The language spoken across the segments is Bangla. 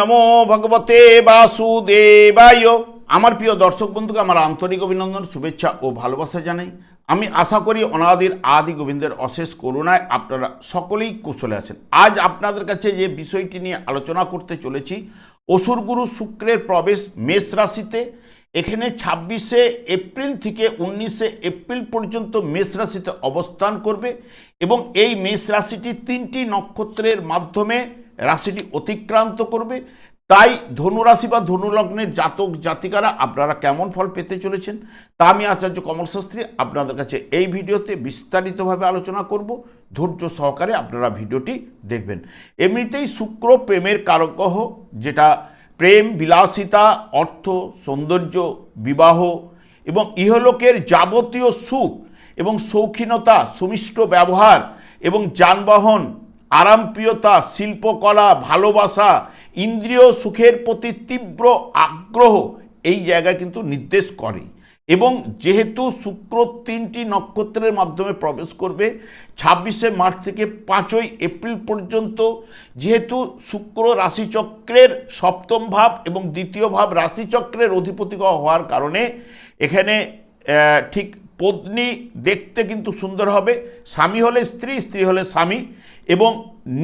নমো ভগবতে বাসুদেবায়। আমার প্রিয় দর্শক বন্ধুকে আমার আন্তরিক অভিনন্দন, শুভেচ্ছা ও ভালোবাসা জানাই। আমি আশা করি অনাদির আদি গোবিন্দের অশেষ করুণায় আপনারা সকলেই কুশলে আছেন। আজ আপনাদের কাছে যে বিষয়টি নিয়ে আলোচনা করতে চলেছি, অসুরগুরু শুক্রের প্রবেশ মেষ রাশিতে। এখানে 26শে এপ্রিল থেকে 19শে এপ্রিল পর্যন্ত মেষ রাশিতে অবস্থান করবে এবং এই মেষ রাশিটি 3টি নক্ষত্রের মাধ্যমে রাশিটি অতিক্রান্ত করবে। তাই ধনুরাশি বা ধনুলগ্নের জাতক জাতিকারা আপনারা কেমন ফল পেতে চলেছেন তা আমি আচার্য কমল শাস্ত্রী আপনাদের কাছে এই ভিডিওতে বিস্তারিতভাবে আলোচনা করব। ধৈর্য সহকারে আপনারা ভিডিওটি দেখবেন। এমনিতেই শুক্র প্রেমের কারক গ্রহ, যেটা প্রেম, বিলাসিতা, অর্থ, সৌন্দর্য, বিবাহ এবং ইহলোকের যাবতীয় সুখ এবং শৌখিনতা, সুমিষ্ট ব্যবহার এবং যানবাহন, আরামপ্রিয়তা, শিল্পকলা, ভালোবাসা, ইন্দ্রিয় সুখের প্রতি তীব্র আগ্রহ এই জায়গায় কিন্তু নির্দেশ করে। এবং যেহেতু শুক্র 3টি নক্ষত্রের মাধ্যমে প্রবেশ করবে 26শে মার্চ থেকে 5ই এপ্রিল পর্যন্ত, যেহেতু শুক্র রাশিচক্রের সপ্তম ভাব এবং দ্বিতীয় ভাব রাশিচক্রের অধিপতি হওয়ার কারণে এখানে ঠিক পত্নী দেখতে কিন্তু সুন্দর হবে। স্বামী হলে স্ত্রী, স্ত্রী হলে স্বামী, এবং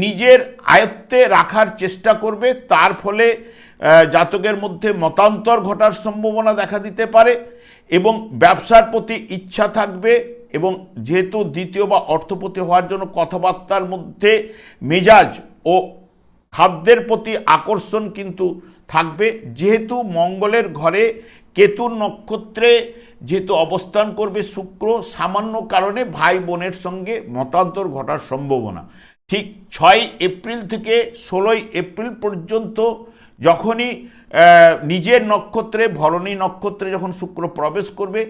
নিজের আয়ত্তে রাখার চেষ্টা করবে। তার ফলে জাতকের মধ্যে মতান্তর ঘটার সম্ভাবনা দেখা দিতে পারে এবং ব্যবসার প্রতি ইচ্ছা থাকবে। এবং যেহেতু দ্বিতীয় বা অর্থপতি হওয়ার জন্য কথাবার্তার মধ্যে মেজাজ ও খাদ্যের প্রতি আকর্ষণ কিন্তু থাকবে। যেহেতু মঙ্গলের ঘরে কেতুর নক্ষত্রে যেহেতু অবস্থান করবে শুক্র, সামান্য কারণে ভাই বোনের সঙ্গে মতান্তর ঘটার সম্ভাবনা। ঠিক 6 এপ্রিল থেকে 16 এপ্রিল পর্যন্ত যখনই নিজের নক্ষত্রে ভরণী নক্ষত্রে যখন শুক্র প্রবেশ করবে,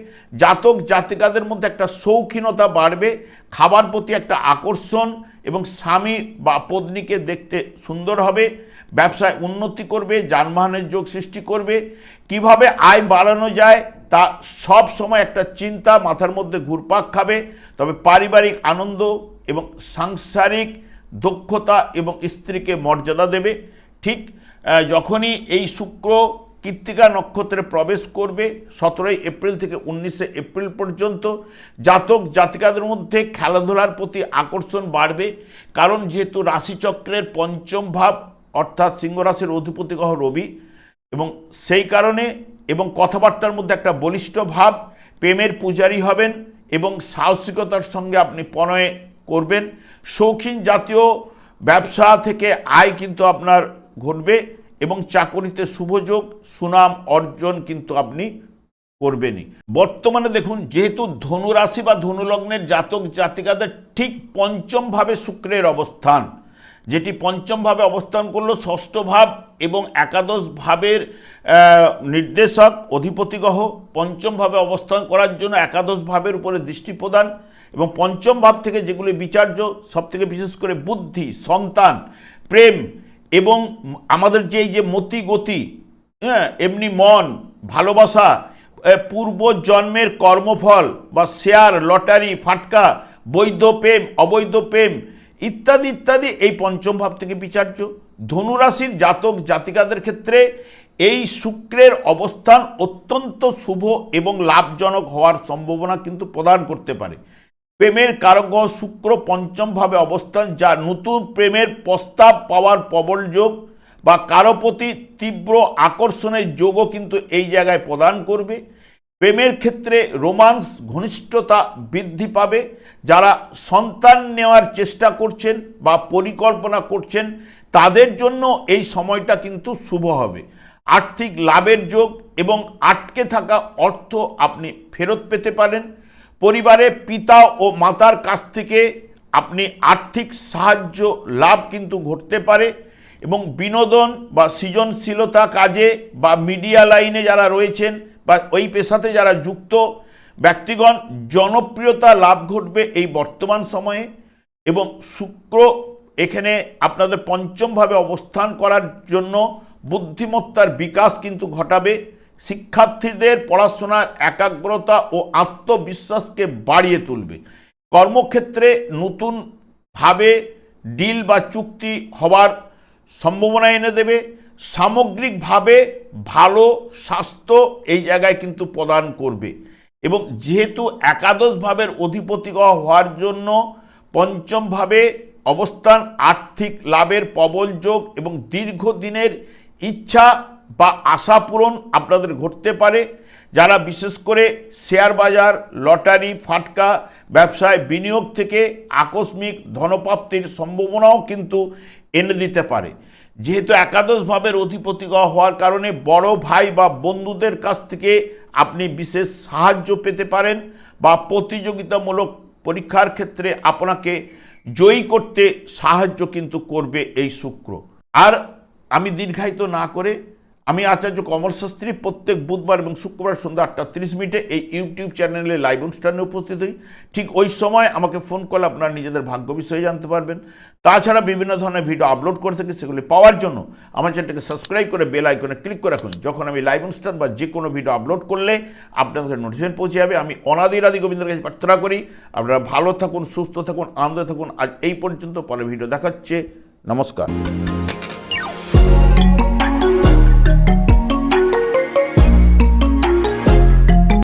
জাতক জাতিকাদের মধ্যে একটা শৌখিনতা বাড়বে, খাবার প্রতি একটা আকর্ষণ এবং স্বামী বা পত্নীকে দেখতে সুন্দর হবে, ব্যবসায় উন্নতি করবে, যানবাহনের যোগ সৃষ্টি করবে। কিভাবে আয় বাড়ানো যায় তা সব সময় একটা চিন্তা মাথার মধ্যে ঘুরপাক খাবে। তবে পারিবারিক আনন্দ এবং সাংসারিক দক্ষতা এবং স্ত্রীকে মর্যাদা দেবে। ঠিক যখনই এই শুক্র কৃত্তিকা নক্ষত্রে প্রবেশ করবে 17 এপ্রিল থেকে 19শে এপ্রিল পর্যন্ত, জাতক জাতিকাদের মধ্যে খেলাধুলার প্রতি আকর্ষণ বাড়বে। কারণ যেহেতু রাশিচক্রের পঞ্চম ভাব অর্থাৎ সিংহ রাশির অধিপতি গ্রহ রবি, এবং সেই কারণে এবং কথাবার্তার মধ্যে একটা বলিষ্ঠ ভাব, প্রেমের পূজারী হবেন এবং সাহসিকতার সঙ্গে আপনি প্রণয় করবেন। শৌখিন জাতীয় ব্যবসা থেকে আয় কিন্তু আপনার ঘটবে এবং চাকরিতে শুভযোগ, সুনাম অর্জন কিন্তু আপনি করবেনই। বর্তমানে দেখুন, যেহেতু ধনুরাশি বা ধনুলগ্নের জাতক জাতিকাদের ঠিক পঞ্চম ভাবে শুক্রের অবস্থান, যেটি পঞ্চম ভাবে অবস্থান করলো ষষ্ঠ ভাব এবং একাদশ ভাবের নির্দেশক অধিপতি গ্রহ, পঞ্চম ভাবে অবস্থান করার জন্য একাদশ ভাবের উপরে দৃষ্টি প্রদান এবং পঞ্চম ভাব থেকে যেগুলি বিচার্য, সবথেকে বিশেষ করে বুদ্ধি, সন্তান, প্রেম এবং আমাদের যে এই যে মতি গতি, এমনি মন, ভালোবাসা, পূর্ব জন্মের কর্মফল বা শেয়ার, লটারি, ফাটকা, বৈধ প্রেম, অবৈধ প্রেম ইত্যাদি ইত্যাদি এই পঞ্চম ভাব থেকে বিচার্য। ধনুরাশির জাতক জাতিকাদের ক্ষেত্রে এই শুক্রের অবস্থান অত্যন্ত শুভ এবং লাভজনক হওয়ার সম্ভাবনা কিন্তু প্রদান করতে পারে। প্রেমের কারক গ্রহ শুক্র পঞ্চম ভাবে অবস্থান, যা নতুন প্রেমের প্রস্তাব পাওয়ার প্রবল যোগ বা কারো প্রতি তীব্র আকর্ষণের যোগও কিন্তু এই জায়গায় প্রদান করবে। প্রেমের ক্ষেত্রে রোমান্স, ঘনিষ্ঠতা বৃদ্ধি পাবে। যারা সন্তান নেওয়ার চেষ্টা করছেন বা পরিকল্পনা করছেন তাদের জন্য এই সময়টা কিন্তু শুভ হবে। আর্থিক লাভের যোগ এবং আটকে থাকা অর্থ আপনি ফেরত পেতে পারেন। পরিবারে পিতা ও মাতার কাছ থেকে আপনি আর্থিক সাহায্য লাভ কিন্তু ঘটতে পারে এবং বিনোদন বা সৃজনশীলতা কাজে বা মিডিয়া লাইনে যারা রয়েছেন বা ওই পেশাতে যারা যুক্ত ব্যক্তিগণ জনপ্রিয়তা লাভ ঘটবে এই বর্তমান সময়ে। এবং শুক্র এখানে আপনাদের পঞ্চমভাবে অবস্থান করার জন্য বুদ্ধিমত্তার বিকাশ কিন্তু ঘটাবে। শিক্ষার্থীদের পড়াশোনার একাগ্রতা ও আত্মবিশ্বাসকে বাড়িয়ে তুলবে। কর্মক্ষেত্রে নতুনভাবে ডিল বা চুক্তি হওয়ার সম্ভাবনা এনে দেবে। সামগ্রিকভাবে ভালো স্বাস্থ্য এই জায়গায় কিন্তু প্রদান করবে। এবং যেহেতু একাদশ ভাবের অধিপতি গ্রহ হওয়ার জন্য পঞ্চম ভাবে অবস্থান আর্থিক লাভের প্রবল যোগ এবং দীর্ঘদিনের ইচ্ছা বা আশা পূরণ আপনাদের ঘটতে পারে। যারা বিশেষ করে শেয়ার বাজার, লটারি, ফাটকা ব্যবসায় বিনিয়োগ থেকে আকস্মিক ধনপ্রাপ্তির সম্ভাবনাও কিন্তু এনে দিতে পারে। যেহেতু একাদশ ভাবের অধিপতি গ্রহ হওয়ার কারণে বড় ভাই বা বন্ধুদের কাছ থেকে আপনি বিশেষ সাহায্য পেতে পারেন বা প্রতিযোগিতামূলক পরীক্ষার ক্ষেত্রে আপনাকে জয়ী করতে সাহায্য কিন্তু করবে এই শুক্র। আর আমি দীর্ঘায়িত না করে, আমি আচার্য কমল শাস্ত্রী প্রত্যেক বুধবার এবং শুক্রবার সন্ধ্যা 8:30 এই ইউটিউব চ্যানেলে লাইভ অনুষ্ঠানে উপস্থিত হই। ঠিক ওই সময় আমাকে ফোন করলে আপনারা নিজেদের ভাগ্য বিষয়ে জানতে পারবেন। তাছাড়া বিভিন্ন ধরনের ভিডিও আপলোড করে থাকি, সেগুলি পাওয়ার জন্য আমার চ্যানেলটাকে সাবস্ক্রাইব করে বেল আইকনে ক্লিক করে রাখুন। যখন আমি লাইভ অনুষ্ঠান বা যে কোনো ভিডিও আপলোড করলে আপনাদের নোটিফিকেশন পৌঁছে যাবে। আমি অনাদি গোবিন্দের কাছে প্রার্থনা করি আপনারা ভালো থাকুন, সুস্থ থাকুন, আনন্দে থাকুন। আজ এই পর্যন্ত, পরে ভিডিও দেখাচ্ছে। নমস্কার।